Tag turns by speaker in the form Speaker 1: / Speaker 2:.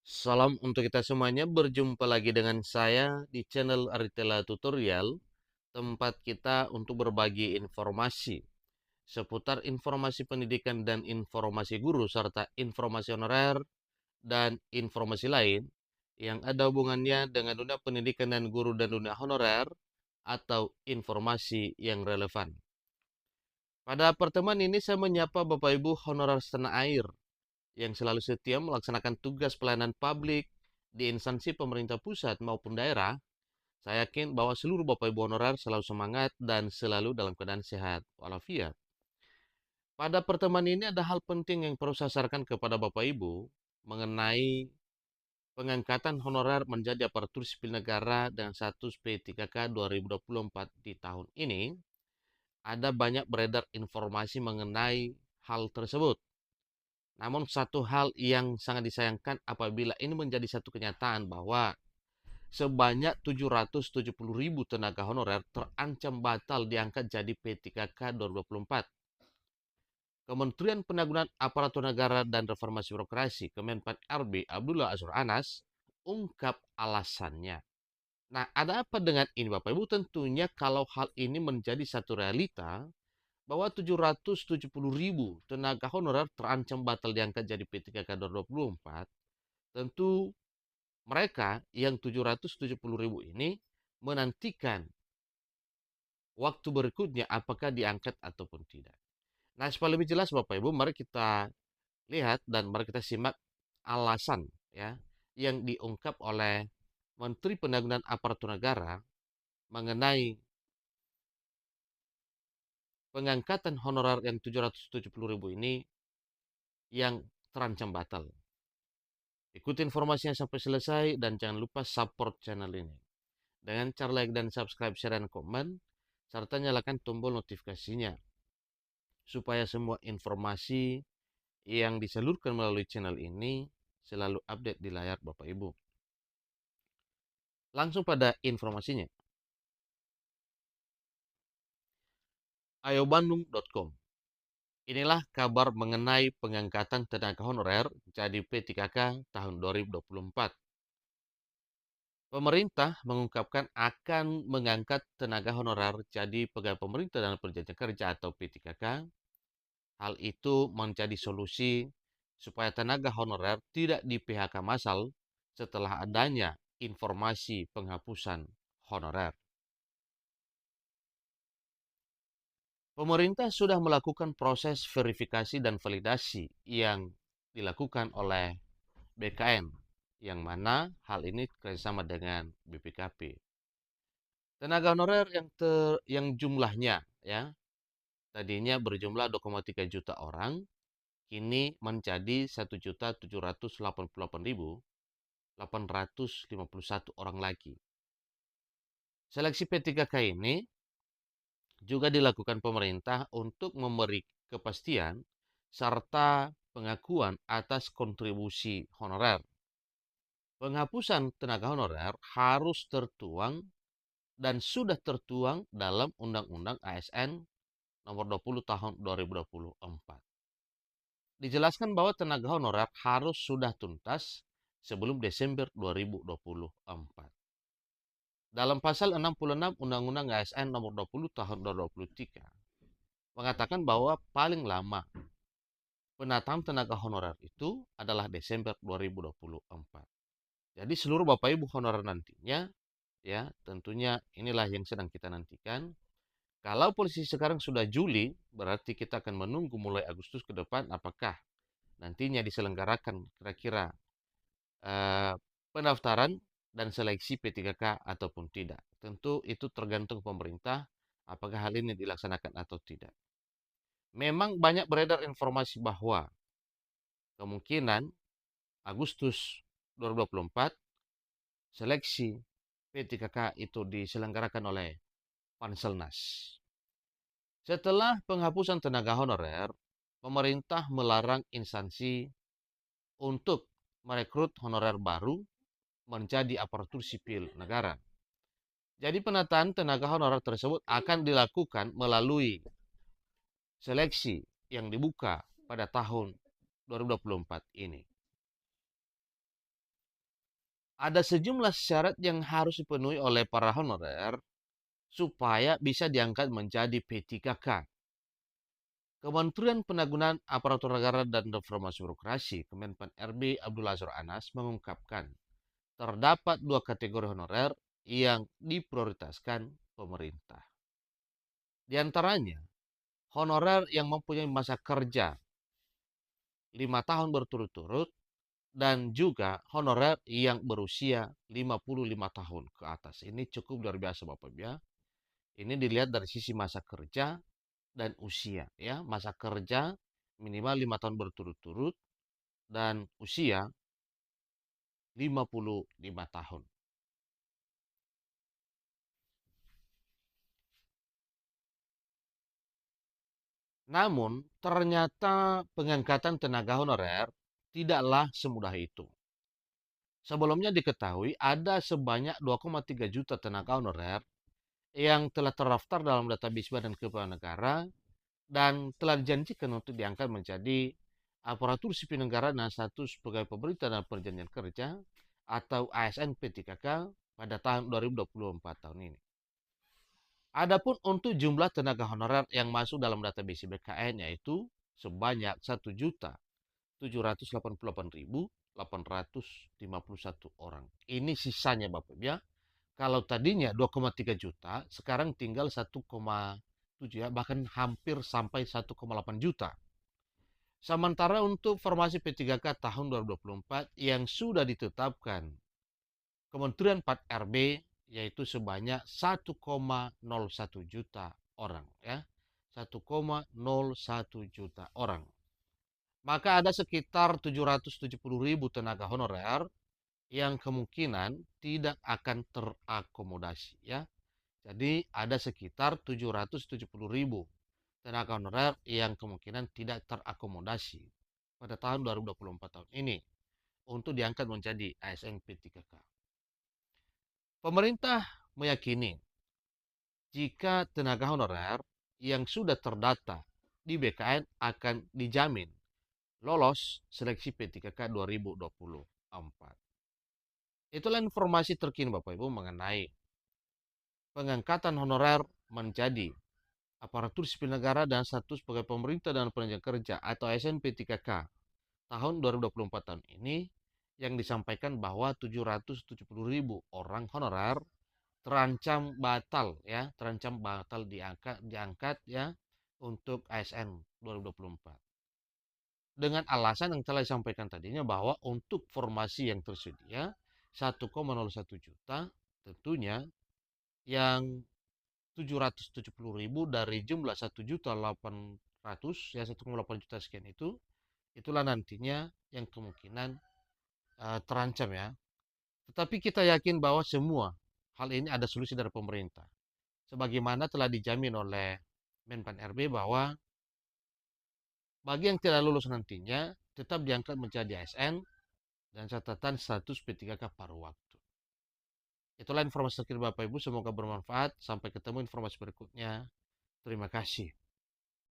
Speaker 1: Salam untuk kita semuanya, berjumpa lagi dengan saya di channel Aritela Tutorial, tempat kita untuk berbagi informasi seputar informasi pendidikan dan informasi guru, serta informasi honorer dan informasi lain yang ada hubungannya dengan dunia pendidikan dan guru dan dunia honorer atau informasi yang relevan. Pada pertemuan ini saya menyapa Bapak Ibu honorer setanah air yang selalu setia melaksanakan tugas pelayanan publik di instansi pemerintah pusat maupun daerah. Saya yakin bahwa seluruh Bapak Ibu honorer selalu semangat dan selalu dalam keadaan sehat walafiat. Pada pertemuan ini ada hal penting yang perlu saya sarankan kepada Bapak Ibu mengenai pengangkatan honorer menjadi aparatur sipil negara dengan status P3K 2024 di tahun ini. Ada banyak beredar informasi mengenai hal tersebut. Namun satu hal yang sangat disayangkan apabila ini menjadi satu kenyataan bahwa sebanyak 770.000 tenaga honorer terancam batal diangkat jadi P3K 2024. Kementerian Penanggulangan Aparatur Negara dan Reformasi Birokrasi Kemenpan RB Abdullah Azwar Anas ungkap alasannya. Nah, ada apa dengan ini Bapak Ibu? Tentunya kalau hal ini menjadi satu realita, bahwa 770.000 tenaga honorer terancam batal diangkat jadi P3K 2024, tentu mereka yang 770.000 ini menantikan waktu berikutnya apakah diangkat ataupun tidak. Nah, supaya lebih jelas Bapak Ibu, mari kita lihat dan mari kita simak alasan ya yang diungkap oleh Menteri Penanggulangan Aparatur Negara mengenai pengangkatan honorer yang 770.000 ini yang terancam batal. Ikuti informasinya sampai selesai dan jangan lupa support channel ini dengan cara like dan subscribe, share, dan komen, serta nyalakan tombol notifikasinya supaya semua informasi yang disalurkan melalui channel ini selalu update di layar Bapak Ibu. Langsung pada informasinya. ayobandung.com. Inilah kabar mengenai pengangkatan tenaga honorer jadi P3K tahun 2024. Pemerintah mengungkapkan akan mengangkat tenaga honorer jadi pegawai pemerintah dan perjanjian kerja atau P3K. Hal itu menjadi solusi supaya tenaga honorer tidak di PHK massal setelah adanya informasi penghapusan honorer. Pemerintah sudah melakukan proses verifikasi dan validasi yang dilakukan oleh BKN, yang mana hal ini kerjasama dengan BPKP. Tenaga honorer yang jumlahnya ya tadinya berjumlah 2,3 juta orang, kini menjadi 1.788.851 orang lagi. Seleksi P3K ini juga dilakukan pemerintah untuk memberi kepastian serta pengakuan atas kontribusi honorer. Penghapusan tenaga honorer harus tertuang dan sudah tertuang dalam Undang-Undang ASN nomor 20 tahun 2024. Dijelaskan bahwa tenaga honorer harus sudah tuntas sebelum Desember 2024. Dalam pasal 66 Undang-Undang ASN nomor 20 tahun 2023 mengatakan bahwa paling lama penataan tenaga honorer itu adalah Desember 2024. Jadi seluruh Bapak Ibu honorer nantinya ya, tentunya inilah yang sedang kita nantikan. Kalau posisi sekarang sudah Juli, berarti kita akan menunggu mulai Agustus ke depan apakah nantinya diselenggarakan kira-kira eh, pendaftaran dan seleksi P3K ataupun tidak. Tentu itu tergantung pemerintah apakah hal ini dilaksanakan atau tidak. Memang banyak beredar informasi bahwa kemungkinan Agustus 2024 seleksi P3K itu diselenggarakan oleh Panselnas. Setelah penghapusan tenaga honorer, pemerintah melarang instansi untuk merekrut honorer baru menjadi aparatur sipil negara. Jadi penataan tenaga honorer tersebut akan dilakukan melalui seleksi yang dibuka pada tahun 2024 ini. Ada sejumlah syarat yang harus dipenuhi oleh para honorer supaya bisa diangkat menjadi P3K. Kementerian Penanggulangan Aparatur Negara dan Reformasi Birokrasi Kemenpan RB Abdul Azhar Anas mengungkapkan, terdapat dua kategori honorer yang diprioritaskan pemerintah. Di antaranya, honorer yang mempunyai masa kerja 5 tahun berturut-turut dan juga honorer yang berusia 55 tahun ke atas. Ini cukup luar biasa Bapak Ibu ya. Ini dilihat dari sisi masa kerja dan usia ya. Masa kerja minimal 5 tahun berturut-turut dan usia 55 tahun. Namun, ternyata pengangkatan tenaga honorer tidaklah semudah itu. Sebelumnya diketahui ada sebanyak 2,3 juta tenaga honorer yang telah terdaftar dalam database Badan Kepegawaian Negara dan telah dijanjikan untuk diangkat menjadi aparatur sipil negara dan status pegawai pemerintah dan perjanjian kerja atau ASN P3K pada tahun 2024 tahun ini. Adapun untuk jumlah tenaga honorer yang masuk dalam database BKN yaitu sebanyak 1.788.851 orang. Ini sisanya Bapak ya. Kalau tadinya 2,3 juta, sekarang tinggal 1,7 ya, bahkan hampir sampai 1,8 juta. Sementara untuk formasi P3K tahun 2024 yang sudah ditetapkan Kementerian 4 RB yaitu sebanyak 1,01 juta orang ya. 1,01 juta orang. Maka ada sekitar 770.000 tenaga honorer yang kemungkinan tidak akan terakomodasi ya. Jadi ada sekitar 770.000 tenaga honorer yang kemungkinan tidak terakomodasi pada tahun 2024 tahun ini untuk diangkat menjadi ASN P3K. Pemerintah meyakini jika tenaga honorer yang sudah terdata di BKN akan dijamin lolos seleksi P3K 2024. Itulah informasi terkini Bapak Ibu mengenai pengangkatan honorer menjadi aparatur sipil negara dan status pegawai pemerintah dan pekerja kerja atau ASN P3K tahun 2024 tahun ini yang disampaikan bahwa 770.000 orang honorer terancam batal diangkat ya untuk ASN 2024. Dengan alasan yang telah disampaikan tadinya bahwa untuk formasi yang tersedia 1,01 juta tentunya yang 770.000 dari jumlah 1.800 ya 1,8 juta sekian itulah nantinya yang kemungkinan terancam ya. Tetapi kita yakin bahwa semua hal ini ada solusi dari pemerintah. Sebagaimana telah dijamin oleh Menpan RB bahwa bagi yang tidak lulus nantinya tetap diangkat menjadi ASN dan catatan status P3K paruh waktu. Itulah informasi terakhir Bapak Ibu, semoga bermanfaat. Sampai ketemu informasi berikutnya. Terima kasih.